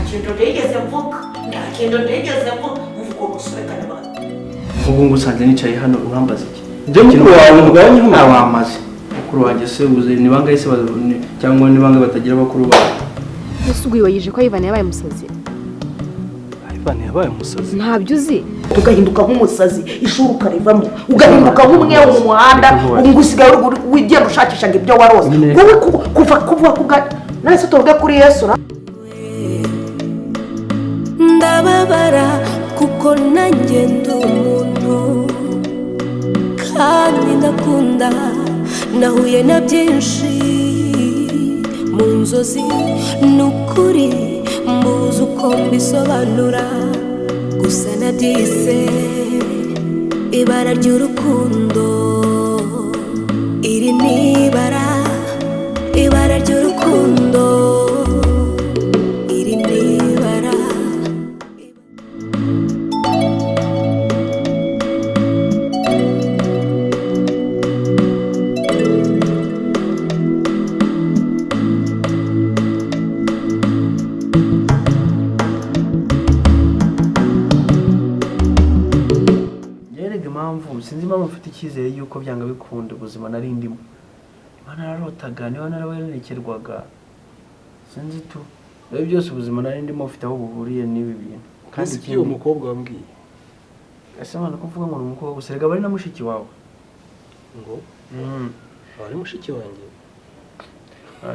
kintu ntigeze mvuga nta kintu ntigeze mvuga mvuga umusore kanabana ubu ngusanze nicaye hano urambaza iki njye mukuru wawe mugabanye nta wamaze mukuru wanjye se ubuze ni bangahe se cyangwa ni bangahe batagira bakuru bawe ese wayije ko Yvan yabaye umusazi Yvan yabaye umusazi ntabyo uzi ugahinduka nk'umusazi ishuri ukarivamo ugahinduka nk'umwe mu muhanda ngo usigaye wigenda ushakisha ngo ibyo warose wowe kuva kuga nahise tuvuge kuri Yesu ndababara kuko nanjye ndi umuntu kandi ndakunda nahuye na byinshi mu nzozi n'ukuri mbuze uko mbisobanura gusa nabyise ibara ry'urukundo iri ni ibara ry'urukundo iri ni ibara sinzi impamvu mfite icyizere yuko byanga bikunda ubuzima nari ndimo Imana nararotaga niba narawerekerwaga sinzi tu rero byose ubuzima nari ndimo ufite aho buhuriye n'ibi bintu kandi iki umukobwa wambwiye ese mwana ko mvuga ngo umukobwa guserega bari na mushiki wawe ngo bari mushiki wanjye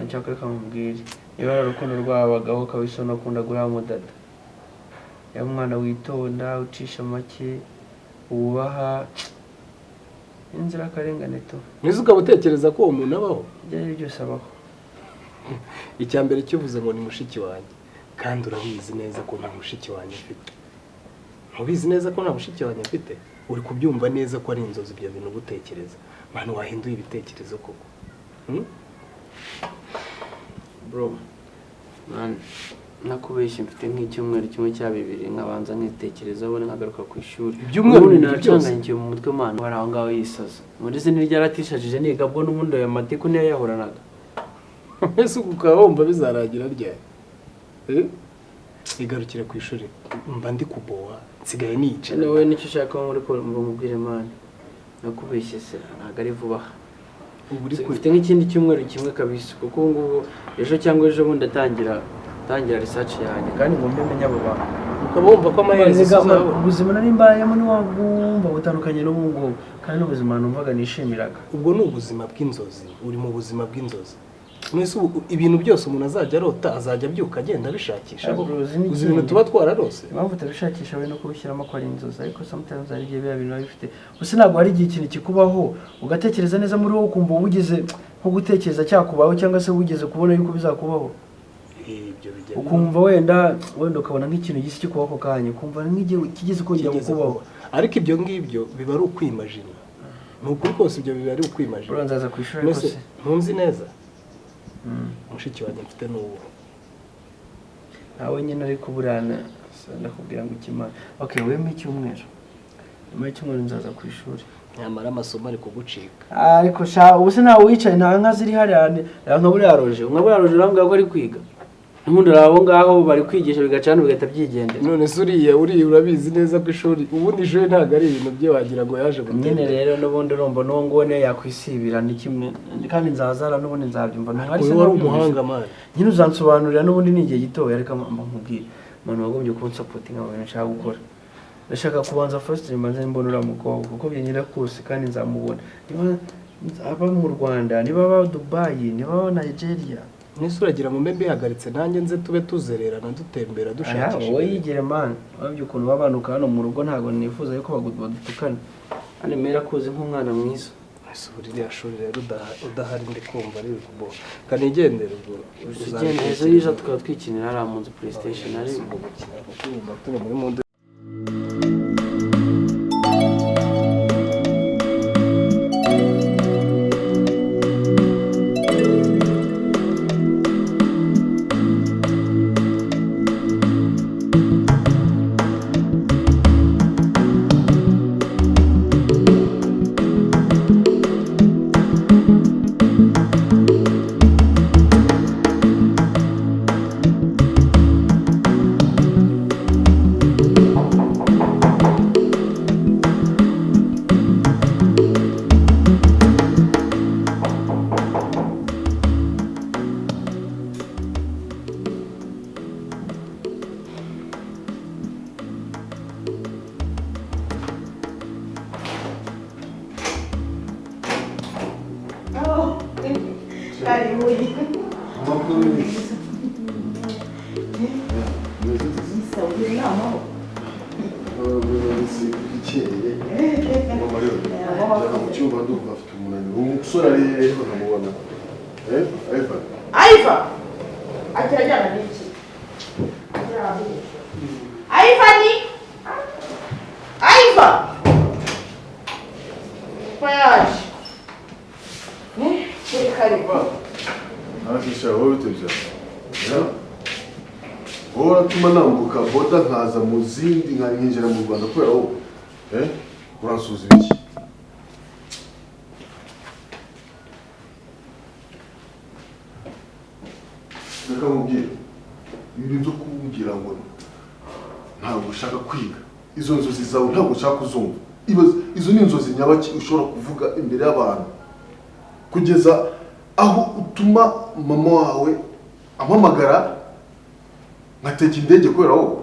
cyakora kamubwire niba urukundo rwabagaho kabisona akunda guha mudada ya mwana witonda ucisha make ubaha inzira karengane to mwiza ukaba utekereza ko uwo muntu abaho byari byose abaho icya mbere kivuze ngo ni mushiki wanjye kandi urabizi neza ko nta mushiki wanjye mfite ntubizi neza ko nta mushiki wanjye mfite uri kubyumva neza ko ari inzozi ibyo bintu gutekereza abantu wahinduye ibitekerezo koko bro man nakubeshye mfite nk'icyumweru kimwe cya bibiri nkabanza nkitekereza abone nkagaruka ku ishuri ibyumweru nacanganye mu mutwe man wari aho ngaho yisaza muri se ntiryaratishaje niga bwo n'ubundi aya matiku niyo yahoranaga ese ukaba wumva bizaragira ryari igarukire ku ishuri mba ndi kuboha nsigaye niyicara nawe nicyo ushaka muri ko mubwire man nakubeshye se ntabwo ari vuba ufite nk'ikindi cyumweru kimwe kabisa kuko ubu ngubu ejo cyangwa ejo bundi atangira research yanjye kandi ngo mbe abo bantu ukaba wumva ko amaherezo ubuzima nari mbayemo niwagumva butandukanye n'ubu ngubu kandi n'ubuzima numvaga nishimiraga ubwo ni ubuzima bw'inzozi uri mu buzima bw'inzozi mwese ibintu byose umuntu azajya arota azajya abyuka agenda abishakisha uzi ibintu tuba twararose impamvu utabishakisha we no kubishyiramo ko ari inzozi ariko sometimes hari igihe biba bintu bifite gusa ntabwo hari igihe ikintu kikubaho ugatekereza neza muri wowe ukumva wugeze nko gutekereza cyakubaho cyangwa se wugeze kubona yuko bizakubaho ukumva wenda ukabona nk'ikintu gisi kikubaho ako kanya ukumva nk'igihe kigeze kongera kukubaho ariko ibyo ngibyo biba ari ukwimajina ni ukuri kose ibyo biba ari ukwimajina uranzaza ku ishuri ariko se ntunzi neza mushiki wanjye mfite n'uwo nawe nyine ariko burana ndakubwira ngo ukimara okay weme icyumweru nyuma y'icyumweru nzaza ku ishuri nyamara amasomo ari kugucika ariko sha ubu se nawe wicaye nta nka ziri hariya nka buriya roje urambwira ko ari kwiga n'ubundi abo ngaho bari kwigisha bigacana bigahita byigendera none se uriya urabizi neza ko ishuri ubundi ishuri ntabwo ari ibintu bye wagira ngo yaje gutembera nyine rero n'ubundi urumva n'uwo nguwo niyo yakwisibira ni kimwe kandi nzazara n'ubundi nzabyumva ntari se wari umuhanga mani nyine uzansobanurira n'ubundi ni igihe gitoya ariko nkubwire umuntu wagombye kunsapotinga mu bintu nshaka gukora ndashaka kubanza first mbanze mbona uriya mukobwa kuko byanyira kose kandi nzamubona niba aba mu Rwanda niba aba Dubai niba aba Nigeria nise uragira mu mbe bihagaritse nanjye nze tube tuzererana dutembera dushakisha wowe yigere man wabyo ukuntu babanuka hano mu rugo ntago nifuza yuko badutukana kandi mera kuzi nk'umwana mwiza ese uriya shuri rero udahari ndi kumva ari kubo kanigendera ubwo uzigendeza yiza tukaba twikinira hariya mu nzu PlayStation ari gukina kuko urumva turi muri mundo inama ikeye mama rero njya mu cyumba ndumva afite umunaniro umusore ari rero nkamubona Ivan agira jyana n'iki Ivan voyage karibu ntakisha wowe utebya wowe uratuma nambuka boda nkaza mu zindi nkinjira mu Rwanda kubera wowe uransuza ibiki reka mubwire ibintu byo kumbwira ngo ntabwo ushaka kwiga izo nzozi zawe ntabwo ushaka kuzumva izo ni inzozi nyabaki ushobora kuvuga imbere y'abantu kugeza aho utuma mama wawe ampamagara nkateka indege kubera wowe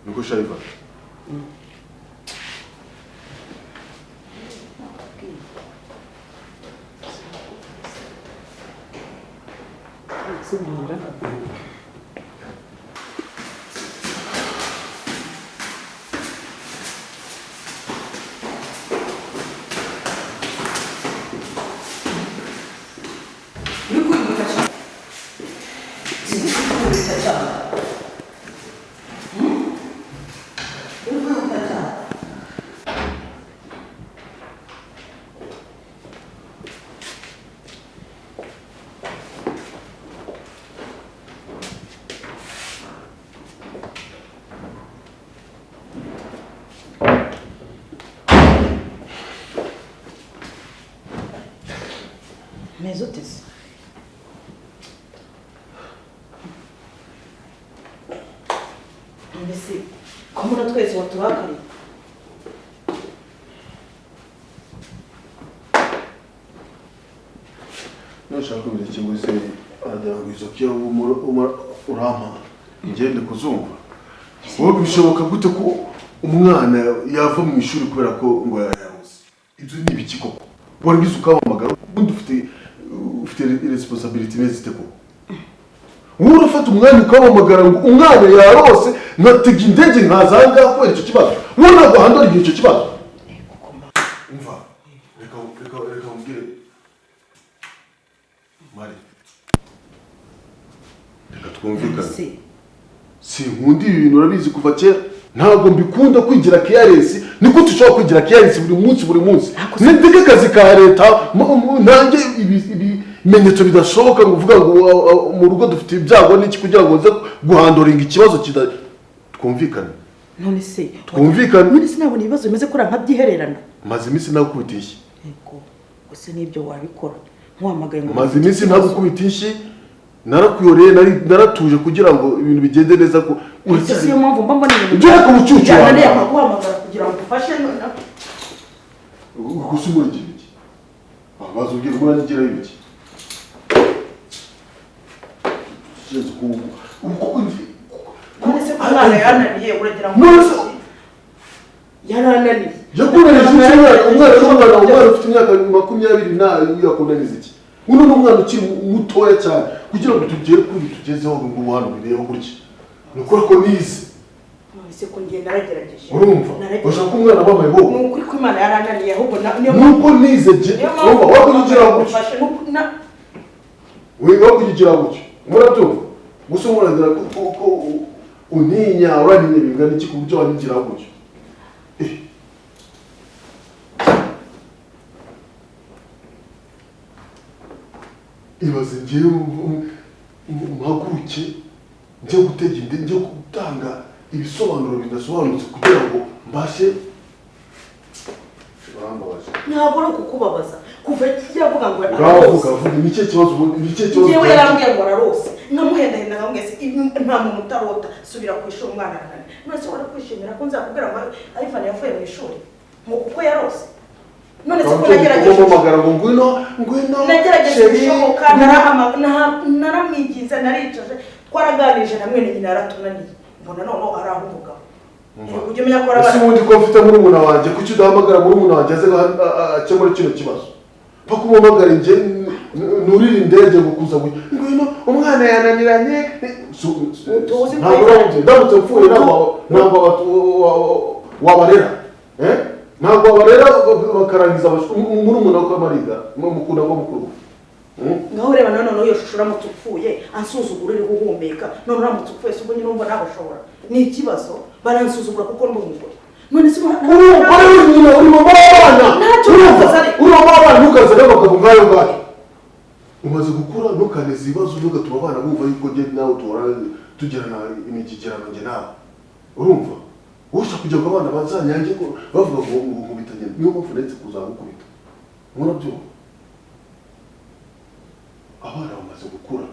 niko Yvan meze utese mbese ko muri twese waturakariye nushaka kumenya ikiguzi aragira ngo izo kyo urampa ngende kuzumva wowe bishoboka gute ko umwana yava mu ishuri kubera ko ngo yayabuze ibyo ni ibiki koko waragize ukahamagara ubundi ufite responsibility nezite ko wowe urafata umwanya ukahamagara ngo umwana yarose nkatega indege nkazanga kubera icyo kibazo wowe ntabwo handora icyo kibazo umva reka umbwire Mari reka twumvikane sinkunda ibi bintu urabizi kuva kera ntabwo mbikunda kwigira careless niko tushobora kwigira careless buri munsi nindike akazi ka leta nanjye ibimenyetso bidashoboka ngo uvuga ngo mu rugo dufite ibyago n'iki kugira ngo nze guhandoringa ikibazo twumvikane none se twumvikane none se nabona ibibazo bimeze kuri nkabyihererana maze iminsi nagukubitisha yego gusa nibyo wabikora nkwamagaye ngo maze iminsi nagukubitisha narakuyoreye naratuje kugira ngo ibintu bigende neza ko ese yo mpamvu mba mbona ibyo ariko mucucu wawe guhamagara kugira ngo ufashe gusumura iki abazo ubwira umwana agira ibiki Jesu uko none se umwana yananiye uragira ngo yarananiye yakunaniye umwana ufite imyaka 20 na yakunaniza iki uno n'umwana ukiri mutoya cyane kugira ngo tugere kuri tugezeho ngo hano bireba gutya nuko ko nize none ko ngiye naragerageje urumva bashaka umwana bamaye bo n'ukuri ko Imana yarananiye ahubwo nuko nize je urumva wakugira gutya wewe wakugira gutya murabyumva gusa muragira ko uninya uraniye bingana iki ku buryo wanigira gutya ibaze ngewe mpaguruke njye gutega indege njye gutanga ibisobanuro bidasobanutse kugira ngo mbashe ntabwo ari ukukubabaza kuva yavuga ngo aravuga ni cyo kibazo yewe yarambwiye ngo ararose nkamuhendahenda nkamwese nta muntu utarota subira ku ishuri umwana arananiye none se wari kwishimira ko nzakubwira ngo Yvan yavuye mu ishuri ngo kuko yarose none se ko nagerageje kumamagara ngo ngwino nagerageje gushoboka naramwigize naricaje twaraganije na mwene nyina yaratunaniye mbona noneho ari aho umugabo ujye umenya ko ese ubundi ko mfite murumuna wanjye kuki udahamagara murumuna wanjye aze akemura kino kibazo pfa kumamagara njye nurira indege ngo kuza ngwino umwana yananiranye Tuzi ntabwo uramutse ndamutse mpfuye ntabwo wabarera ntabwo wabarera bakarangiza murumuna wo kamariga mukunda ko mukuru ngaho reba noneho iyo shusho uramutse upfuye ansuzugura uri guhumeka none uramutse upfuye si ubwo nyine umva ntabashobora ni ikibazo baransuzugura kuko ndi umugore none si umugore w'umuntu uri mama w'abana uri mama w'abana ntukaze n'abagabo nk'ayo ngayo umaze gukura ntukaneze ibibazo ntugatuma abana bumva yuko njye nawe tugirana imigigirano njye nawe urumva ushaka kugira ngo abana bazanyange ko bavuga ngo nkubitanye niyo mpamvu ndetse kuzagukubita murabyumva abana bamaze gukura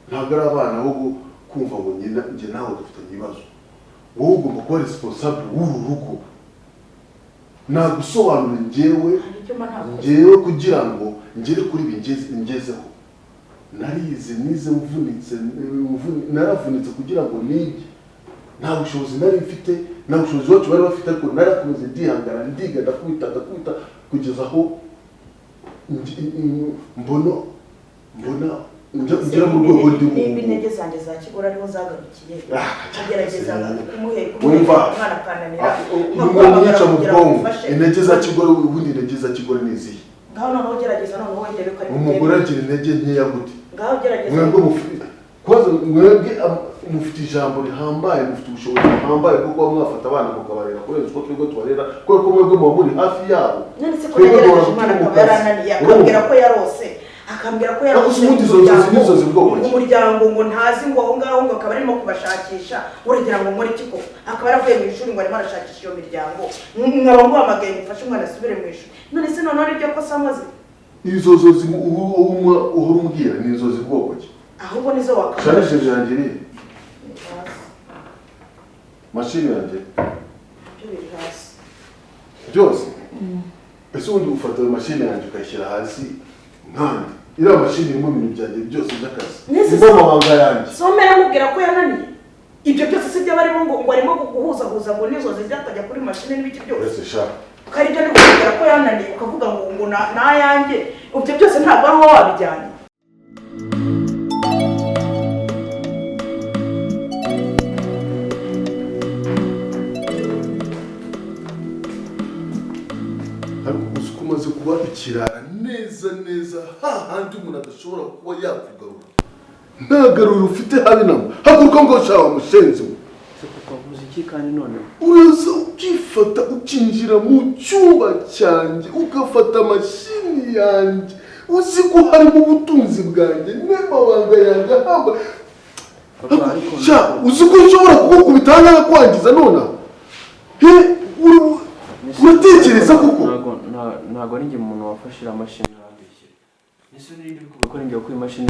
ntabwo ari abana bo kumva ngo njye nawe dufitanye ibibazo wowe ugomba kuba responsable w'uru rugo nagusobanura njyewe kugira ngo ngere kuri bingezeho narize nize naravunitse kugira ngo nige nta bushobozi nari mfite nta bushobozi wacu bari bafite ariko narakomeze ndihangana ndiga ndakubita kugeza aho mbona ugera mu rwego ndimo nimba intege zanjye za kigore ariho zagarukiye agerageza wumva umwana akananira nyica mu bwonko intege za kigore ubundi intege za kigore ni izihe ngaho noneho ugerageza noneho wendere ko ari umugore agira intege nkeya gute ngaho ugerageza mwebwe mufite ijambo rihambaye mufite ubushobozi buhambaye bwo kuba mwafata abana mukabarera kurenza uko twebwe tubarera kubera ko mwebwe muba muri hafi yabo none se ko yagerageje umwana akaba yarananiye akambwira ko yarose umuryango ngo ntazi ngo aho ngaho ngo akaba arimo kubashakisha uragira ngo muri kiko akaba yaravuye mu ishuri ngo arimo arashakisha iyo miryango nkaba nguhamagaye mufashe umwana asubire mu ishuri none se noneho nibyo kosa amaze izo zozi uhora umbwira ni inzozi bwoko ki ahubwo nizo wakaba sharisheje yanjye iri mashini yanjye byose ese ubundi ufata mashini yanjye ukayishyira hasi nkandi iriya mashini irimo ibintu byanjye byose by'akazi irimo amabanga yanjye somera mubwira ko yananiye ibyo byose si byo barimo ngo arimo guhuzahuza ngo n'inzozi zatajya kuri mashini n'ibiki byose kari ibyo ni kubwira ko yananiye ukavuga ngo nayanjye ibyo byose ntabwo ari wowe wabijyanye umaze kuba ikirara neza hahandi umuntu adashobora kuba yakugarura nta garuro ufite habe namo haguruka ngo shawa mushenzi we ukavuza iki kandi noneho uraza ukifata ukinjira mu cyumba cyanjye ugafata mashini yanjye uzi ko harimo ubutunzi bwanjye n'amabanga yanjye hamba uzi ko ushobora kugukubita hano kwangiza nona uratekereza kuko ntabwo ari njye umuntu wafashe amashini arambeshyira nese n'indi bikuvuga ko ninjye wakuye imashini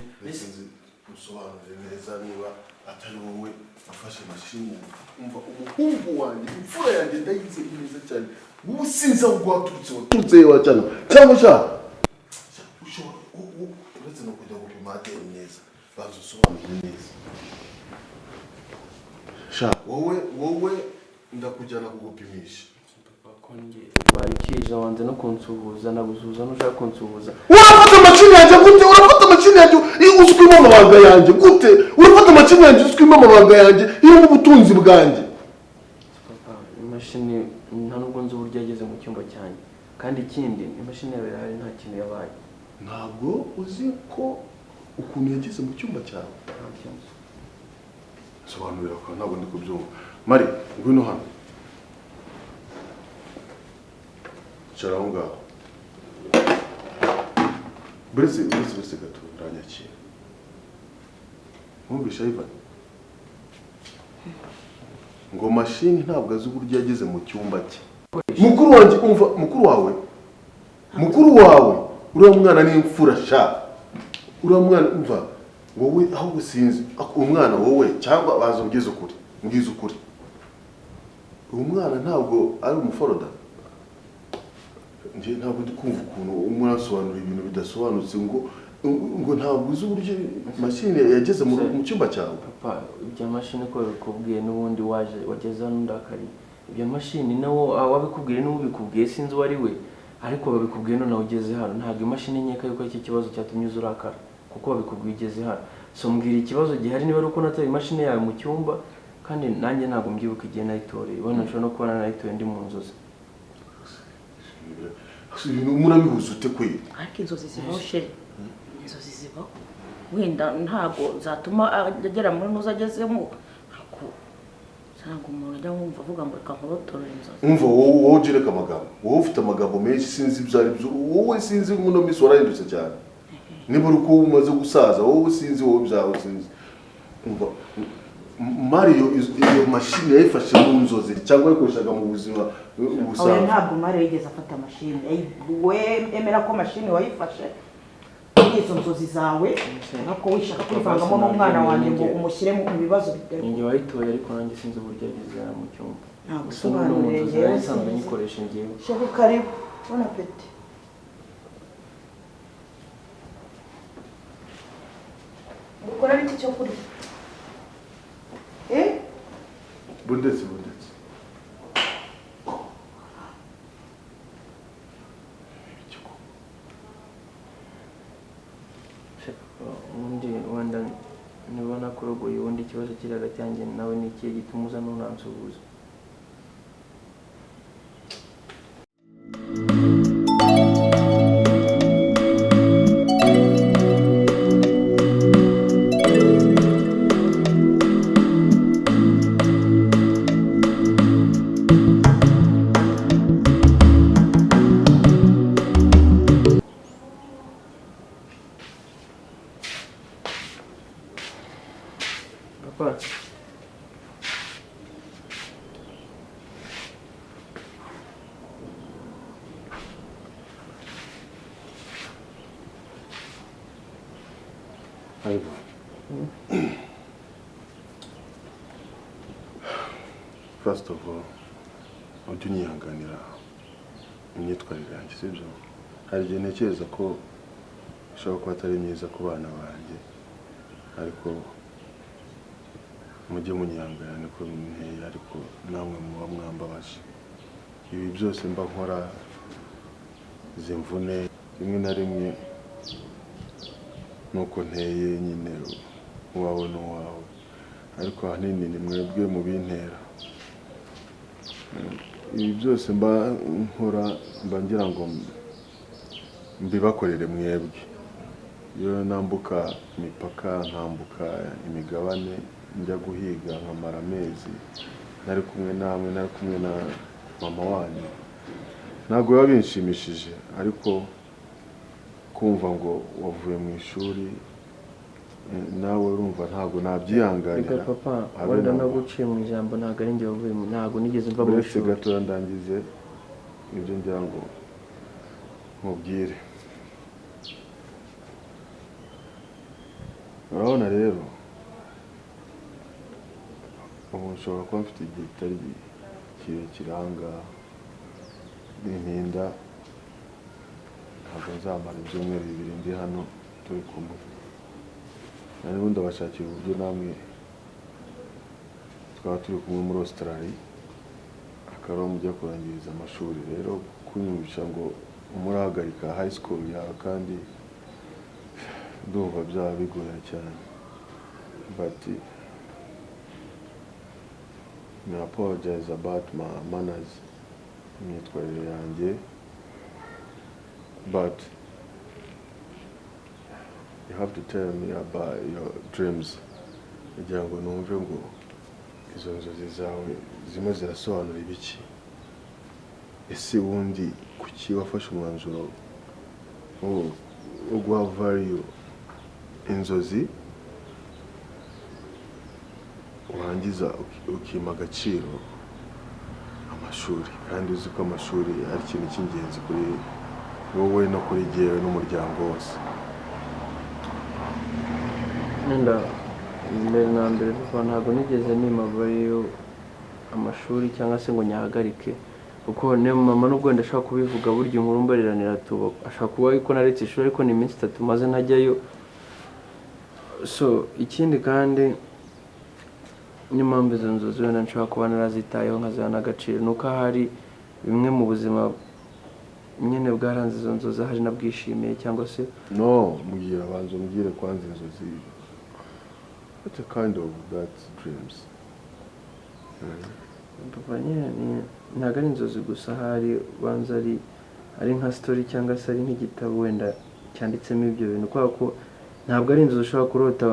usobanurire neza niba atari wowe wafashe mashini umva umuhungu wanjye imfura yanjye ndayize neza cyane ubu sinzi aho waturutse yewe cyangwa ushobora uretse no kujya gupima ADN neza banza usobanurire neza wowe ndakujyana kugupimisha barikije wanze no kunsuhuza nagusuhuza nushaka kunsuhuza urafata amashini yanjye gute urafata amashini yanjye uzwimo amabanga yanjye gute urafata amashini yanjye uzwimo amabanga yanjye irimo ubutunzi bwanjye papa imashini nta nubwo nzi uburyo yageze mu cyumba cyanjye kandi ikindi imashini yawe yari nta kintu yabaye ntabwo uzi ko ukuntu yageze mu cyumba cyawe sobanurira ko ntabwo ndi kubyumva mari ngwino hano cara aho ngaho buretse gato uranyakira mwumvisha Yvan ngo mashini ntabwo azi uburyo yageze mu cyumba cye mukuru wanjye umva mukuru wawe uriya mwana ni imfura sha uriya mwana umva wowe ahubwo sinzi umwana wowe cyangwa baza ubwiza ukuri uwo mwana ntabwo ari umuforoda njye ntabwo ndi kumva ukuntu umurasobanura ibintu bidasobanutse ngo ntabwo uzi uburyo mashini yageze mu cyumba cyawe papa ibyo mashini ko bikubwiye n'ubundi wageze hano ndakari ibyo mashini nawo wabikubwiye n'ubikubwiye sinzi uwo ari we ariko babikubwiye none ugeze hano ntabwo imashini nkeka yuko iki kibazo cyatumye uzurakara kuko babikubwiye ugeze hano so mbwira ikibazo gihari niba ari uko nataye imashini yawe mu cyumba kandi nanjye ntabwo mbyibuka igihe nayitoreye ubona nshobora no kuba narayitoye ndi mu nzozi ibintu murabihuza ute kweli ariko inzozi zibaho sheri inzozi zibaho wenda ntabwo zatuma agera muri nuza agezemo cyangwa umuntu ajya wumva avuga ngo reka nkurotorere inzozi umva wowe ugereka amagambo wowe ufite amagambo menshi sinzi ibyo ari byo wowe sinzi muno minsi warahindutse cyane niba uri uko umaze gusaza wowe sinzi wowe byawe sinzi umva Mario iyo mashini yayifashe mu nzozi cyangwa yayikoreshaga mu buzima busanzwe ntabwo Mario yigeze afata mashini we emera ko mashini wayifashe izo nzozi zawe nako wishaka kwivangamo n'umwana wanjye ngo umushyire mu bibazo bitari ninjye wayitoye ariko nanjye sinzi uburyo ageze mu cyumba ntabwo usobanuriye ngewe nsanzwe nyikoresha ngewe shaka karibu bona peti ukora biki cyo kurya bundetse ubundi wenda nibona kurogoye ubundi ikibazo kiri hagati yanjye nawe ni ikihe gituma uza ntunansuhuza First of all, ujye unyihanganira imyitwarire yanjye sibyo hari igihe ntekereza ko ishobora kuba atari myiza ku bana banjye ariko mujye munyihangana niko nteye ariko namwe muba mwambabaje ibi byose mba nkora izi mvune rimwe na rimwe nuko nteye nyine uwawe n'uwawe ariko ahanini ni mwebwe mu bintera ibi byose mba nkora mba ngira ngo mbibakorere mwebwe iyo nambuka imipaka nkambuka imigabane njya guhiga nkamara amezi nari kumwe namwe nari kumwe na mama wanyu ntabwo biba binshimishije ariko kumva ngo wavuye mu ishuri nawe urumva ntabwo nabyihanganira reka papa wenda no guciye mu ijambo ntabwo ari njye wavuye ntabwo nigeze mva mu ishuri gato ndangize ibyo ngira ngo mubwire urabona rero ubu nshobora kuba mfite igihe kitari kirekire ahangaha n'intinda ntabwo nzamara ibyumweru bibiri ndi hano turi kumwe nari ubundi abashakira uburyo namwe twaba turi kumwe muri Australia akaba mujya kurangiriza amashuri rero kunyumvisha ngo umurahagarika high school yawe kandi ndumva byaba bigoye cyane but I apologize about my manners imyitwarire yanjye but you have to tell me about your dreams kugira ngo numve ngo izo nzozi zawe zimwe zirasobanura ibiki ese wundi kuki wafashe umwanzuro wo guha value inzozi urangiza ukima agaciro amashuri kandi uzi ko amashuri ari ikintu cy'ingenzi kuri wowe no kuri jyewe n'umuryango wose nenda mbere na mbere ntabwo nigeze nimavayo amashuri cyangwa se ngo nyahagarike kuko ne mama nubwo ndashaka kubivuga buryo inkuru mbariranira tuba ashaka kuba yuko naretse ishuri ariko ni iminsi 3 maze ntajyayo so ikindi kandi n'impamvu izo nzozi wenda nshobora kuba narazitayeho nkazana agaciro nuko hari bimwe mu buzima nyine bwaranze izo nzozi hari nabwishimiye cyangwa se no mugira abanza mugire kwanza inzozi What a kind of that dreams? papa nyine ntabwo ari inzozi gusa, hari banza ari nka story cyangwa se ari nk'igitabo wenda cyanditsemo ibyo bintu, kubera ko ntabwo ari inzozi ushobora kurota.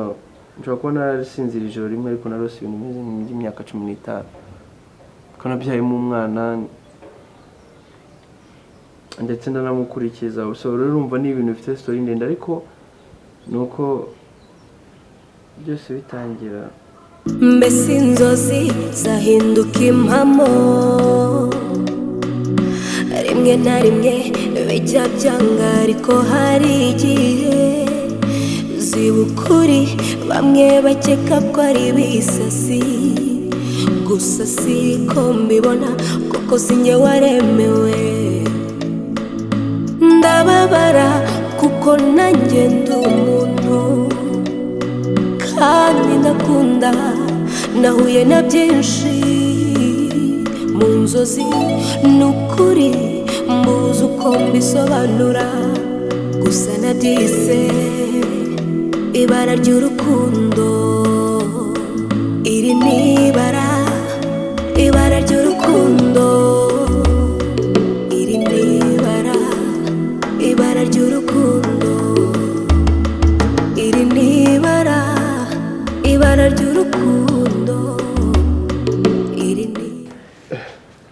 Nshobora kuba narasinzira ijoro rimwe ariko narose ibintu bimeze nk'imyaka 15 ko nabyayemo umwana ndetse ndanamukurikiza. So rero urumva ni ibintu bifite story ndende, ariko nuko byose bitangira mbese inzozi zahinduka impamo, rimwe na rimwe bijya byanga, ariko hari igihe ziba ukuri. Bamwe bakeka ko ari ibisasi, gusa siko mbibona kuko sinjye waremewe. Ndababara kuko nanjye ndi umuntu kandi ndakunda. Nahuye na byinshi mu nzozi, n'ukuri mbuze uko mbisobanura. Gusa nabyise ibara ry'urukundo. Iri ni ibara ry'urukundo. Iri ni ibara ry'urukundo. Iri ni ibara ry'urukundo. Iri ni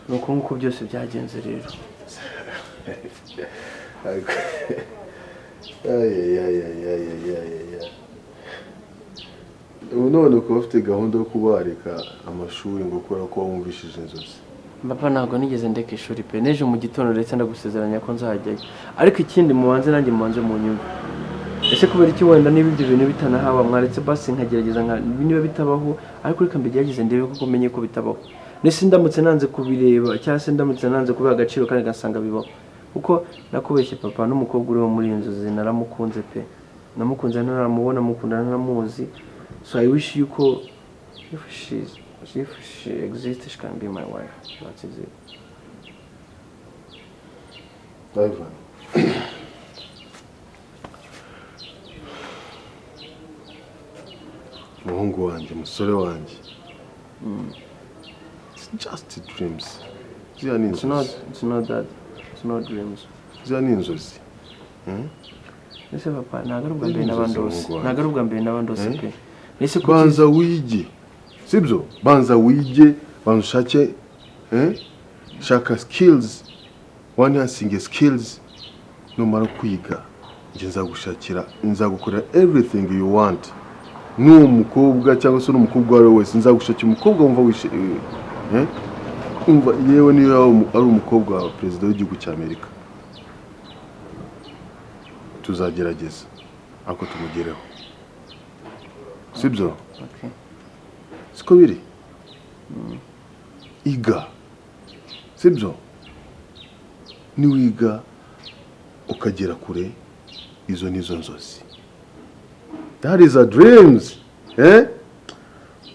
nuko nk'uko byose byagenze rero. ubu none ukaba ufite gahunda yo kubareka amashuri ngo kubera ko wumvishije inzozi? Papa ntabwo nigeze ndeka ishuri pe, n'ejo mu gitondo ndetse ndagusezeranya ko nzajyayo. Ariko ikindi mubanze nanjye mubanze mu nyumva, ese kubera iki wenda niba ibyo bintu bitanahaba mwaretse basi nkagerageza niba bitabaho, ariko reka mbigerageze ndebe kuko menye ko bitabaho. Nese ndamutse nanze kubireba cyangwa se ndamutse nanze kubiha agaciro kandi gasanga bibaho, kuko nakubeshye papa n'umukobwa uri muri Inzozi naramukunze pe, namukunze naramubona, mukundana naramuzi. So I wish you could, if she exists, she can be my wife. That is it. Ivan. Muhungu wanjye, musore wanjye. It's just dreams. Zia ni inzozi. It's not that. It's not dreams. Zia ni inzozi. Ese papa ntabwo ari ubwa mbere n'abandose. Ntabwo ari ubwa mbere n'abandose pe. Nese ko banza wige. Sibyo? Banza wige, banza ushake shaka skills. Enhancing skills. Numara kwiga. Nje nzagukorera everything you want. N'umukobwa cyangwa se n'umukobwa wawe wese nzagushakira umukobwa wumva wishe umva yewe niyo ari umukobwa wa president w'igihugu cya Amerika. Tuzagerageza ako tumugereho. Sibyo? Okay. Siko biri? Iga. Sibyo? Niwiga ukagera kure, izo nizo nzozi. That is a dreams.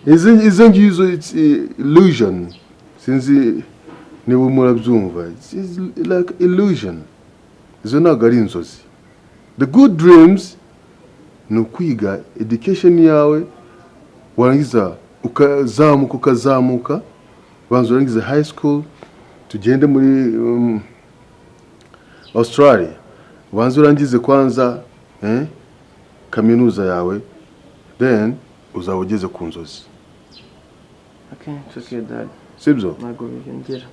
Isn't it's illusion. Since niba murabyumva, it's like illusion. Izo ntabwo ari inzozi. The good dreams ni ukwiga education yawe, warangiza ukazamuka, banza urangiza high school, tugende muri Australia, banza urangize kwanza kaminuza yawe, then uzaba ugeze ku nzozi. Okay, it's okay dad. Sibyo? Ntabwo bigengera.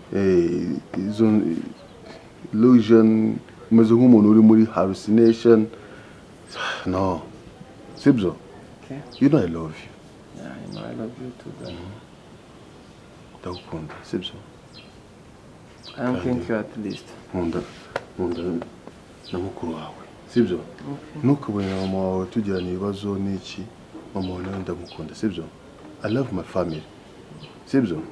Izo illusion, umeze nk'umuntu uri muri hallucination. No. Sibyo? Okay. You know I love you. Yeah, I know I love you too dad. Ndagukunda, sibyo? I don't think you at least. Nkunda na mukuru wawe. Sibyo? Ntukabone na mama wawe tugirana ibibazo n'iki. Mama wawe nawe ndamukunda, sibyo? I love my family. Sibyo?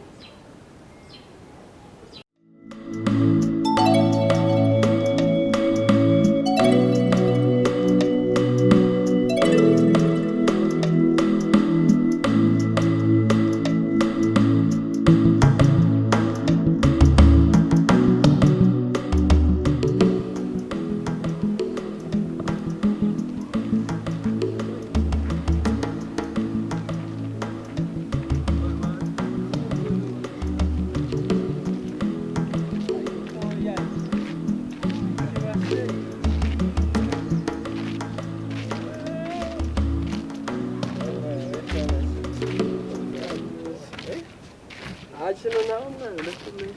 kintu nawe mwana ndakomeye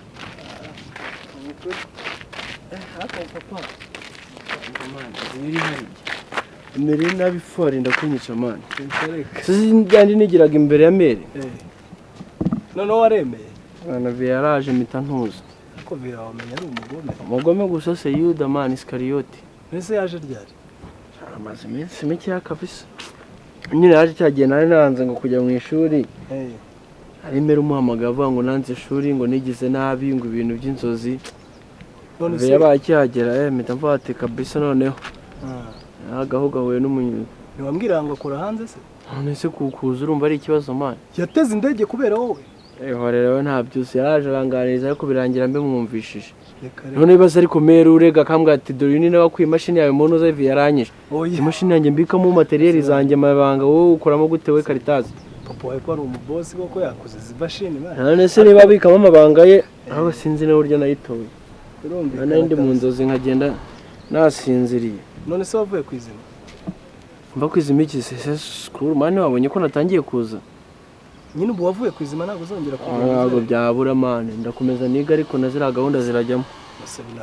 umukuru haka papa Imeri nabi fori ndakunyica man. Sisi njyandi nigiraga imbere ya mere. Noneho waremeye. Bana yaraje mpita ntuza. Ko vira wamenya ari umugome. Umugome gusa se Yuda man Iskariyoti. Mbese yaje ryari? Amaze iminsi mike kabisa. Nyine yaje cyagiye nari nanze ngo kujya mu ishuri. Ari mere umuhamagaye avuga ngo nanze ishuri ngo nigize nabi ngo ibintu by'inzozi. None se yabacyagera mpita mvuga ati kabisa noneho. Agaho gahuye n'umunyuzi. Niwambwira ngo akora hanze se? None se kukuza urumva ari ikibazo man. Yateze indege kubera wowe. Horerewe nta byose yaraje aranganiriza ariko birangira mbe mwumvishije. None bibaza ariko mere urega kambwa ati dore ni nawe ku imashini yawe muntu uza yaranyije. Imashini yanjye mbikamo materiel zanjye mabanga wowe ukoramo gute we Karitazi? Papa wawe ko ari umubosi koko yakuze zibashini man. None se niba bikamo amabanga ye aho sinzi na buryo nayitoye. Urumva ndi mu nzozi nkagenda nasinziriye. None se wavuye kwizima? Mba kwizima iki se school mane wabonye ko natangiye kuza. Nyine ubu wavuye kwizima ntabwo uzongera kugira. Ntabwo byabura mane ndakomeza niga ariko nazira gahunda zirajyamo.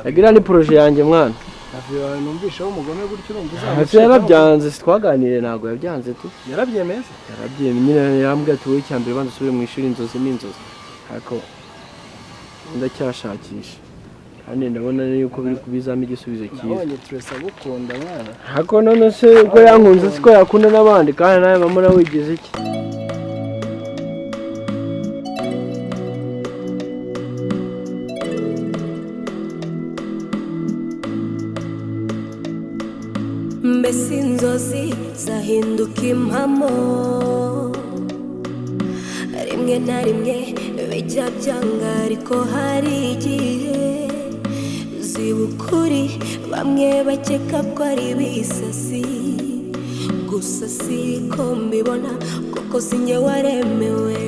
Agira ni projet yanjye mwana. Navyo numvisha wo mugome gutyo urumva uzaba. Yarabyanze twaganire ntabwo yabyanze tu. Yarabyemeze? Yarabyemeye nyine yambwiye ati wowe cyambere banze usubire mu ishuri Inzozi n'Inzozi. Ariko ndacyashakisha. Kandi ndabona yuko biri kubizamo igisubizo cyiza. Nabonye turesa gukunda mwana. Hako none se uko yankunze siko yakunda nabandi kandi nawe bamura wigize iki? Mbese inzozi zahinduka impamo rimwe na rimwe bijya byanga ariko hari igihe zibukuri bamwe bakeka ko ari bisasi gusa siko mbibona kuko sinjye waremewe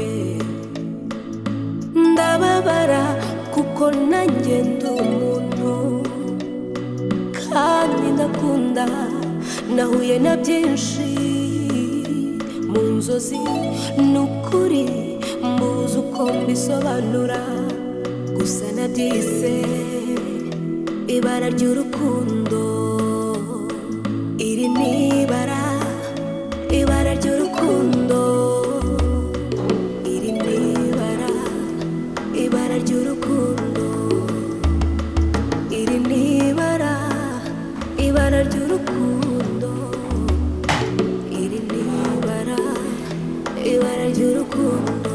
ndababara kuko nanjye ndi umuntu kandi ndakunda nahuye na byinshi mu nzozi n'ukuri mbuze uko mbisobanura gusa nabyise ibara ry'urukundo iri ni ibara ry'urukundo iri ni ibara ry'urukundo iri ni ibara ry'urukundo iri ni ibara ry'urukundo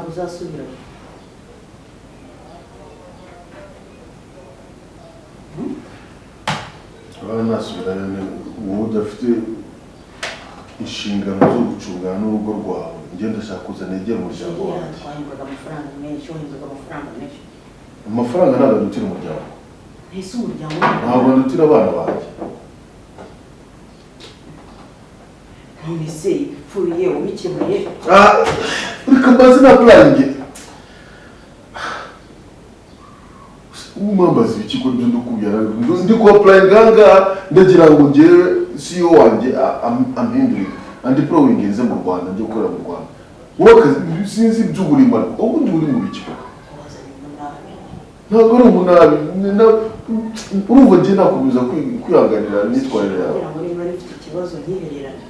uzasubirayo nasubirayo wowe udafite inshingano zo gucungana n'urugo rwawe njye ndashaka kuza negera umuryango wanjye amafaranga menshi amafaranga ntabwo adutira umuryango ntese umuryango ntabwo adutira abana banjye none se ipfuye ubikemuye reka mbaze nakurange umwambazi w'ikigo ibyo ndukubwira ndi kuapurayinga ahangaha ndagira ngo ngere CEO wanjye ampindurire andi porowingi nze mu Rwanda njye gukorera mu Rwanda wowe sinzi iby'uburimo ariko ubu uri mu biki ntabwo ari umunabi urumva njye nakomeza kwihanganira n'itwarire yawe kugira ngo niba rifite ikibazo ntihererane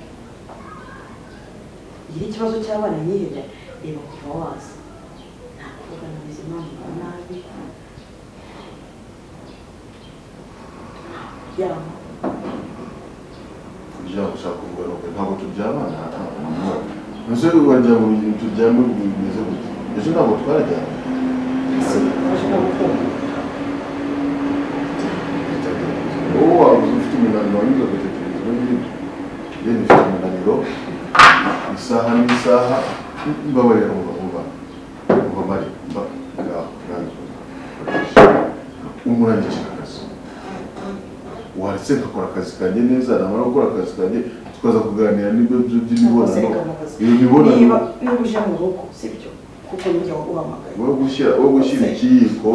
igira ikibazo cy'abana nyihebye reba kuva waza nta kuvuga na bizima mu nabi yama kuryama ushaka kuvuga nuko ntabwo turyamana nose wajya mu bintu turyama bimeze gute ejo ntabwo twarajyana ashaka gukunda wowe waba ufite umunaniro wanyuze ugatekereza n'ibindi yenda ufite umunaniro isaha n'isaha mbabarira uba mari mba ngaho umurangije akazi waretse ngakora akazi kanjye neza namara gukora akazi kanjye tukaza kuganira n'ibyo by'imibonano iyo mibonano niba uje mu rugo sibyo kuko nijya uhamagaye wowe gushyira ikiyiko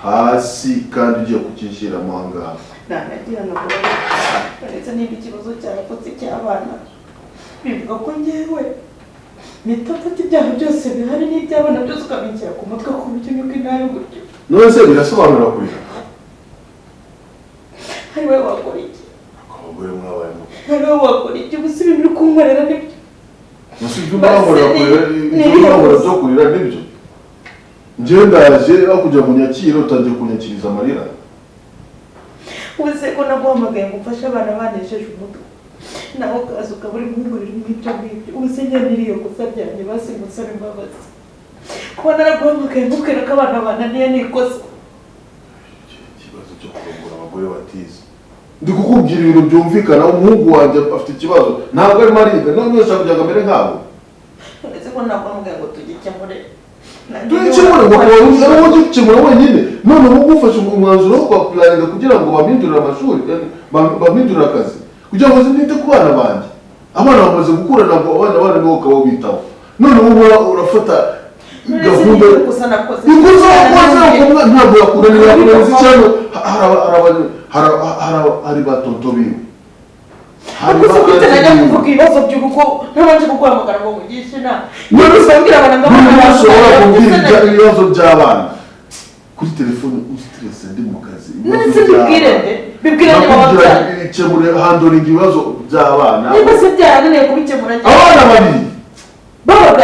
hasi kandi ugiye kukishyiramo ahangaha nagira ngo uretse niba ikibazo cyarapfutse cy'abana bivuga ko ngewe nitafata ibyaha byose bihari n'iby'abana byose ukabinshyira ku mutwe ku buryo nyuko inabi gutyo none se birasobanura kuri hari wowe wakora iki abagore mwabayemo hari wowe wakora iki gusa ibintu uri kunkorera nibyo gusa ibyo mwahora kurira ibyo mwahora byo kurira nibyo njyewe ndaje aho kujya mu nyakiro utangiye kunyakiriza amarira uze ko naguhamagaye ngo ufashe abana banesheje umutwe nawe ukaza ukaba uri guhugurira nk'ibyo ngibyo uze nyanira iyo gusa byanjye basi ngusaba imbabazi kuba naraguhamagaye nkubwira ko abana bananiye nikosa ikibazo cyo kurongora abagore batize ndi kukubwira ibintu byumvikana umuhungu wanjye afite ikibazo ntabwo arimo ariga none ushaka kugira ngo amere nkabo uretse ko naguhamagaye ngo tugikemure tugikemure ngo wowe ujye gukemura wenyine none ubu ufashe umwanzuro wo kwapulaninga kugira ngo bamindurire amashuri bamindurire akazi kugira ngo zinite ku bana banjye abana bamaze gukura ntabwo abana nibo ukaba ubitaho none ubu urafata gahunda gusa nakoze ntabwo yakunaniye yakunaniza icyano hari batonto biwe gusa ufite najya kuvuga ibibazo by'urugo ntabanje kuguhamagara ngo mugishe inama niba usabwira abantu ngo ushobora kubwira ibibazo by'abana kuri telefone usitirese ndi mu kazi ndetse bibwire nde wababyaye bikemure handoringa ibibazo by'abana niba se byarananiye kubikemura abana babiri babaga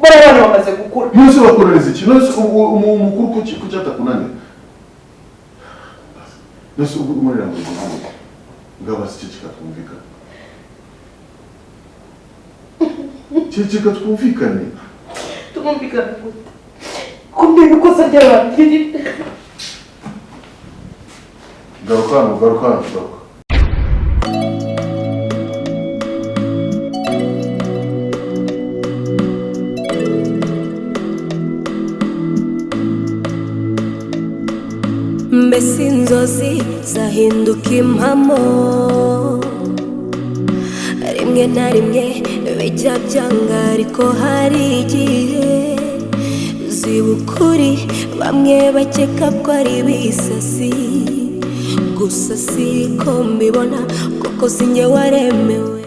bari abana bamaze gukura yose bakorereza iki none umukuru kuki atakunanira nose ubu umurira ngo ngabasi cyo kikatumvikana cyo twumvikane tumumvikana gute kumbe ikosa ry'abantu riri garuka mbese inzozi zahinduka impamo rimwe na rimwe bijya byanga ariko hari igihe ziba ukuri bamwe bakeka ko ari ibisasi gusa siko mbibona kuko sinjye waremewe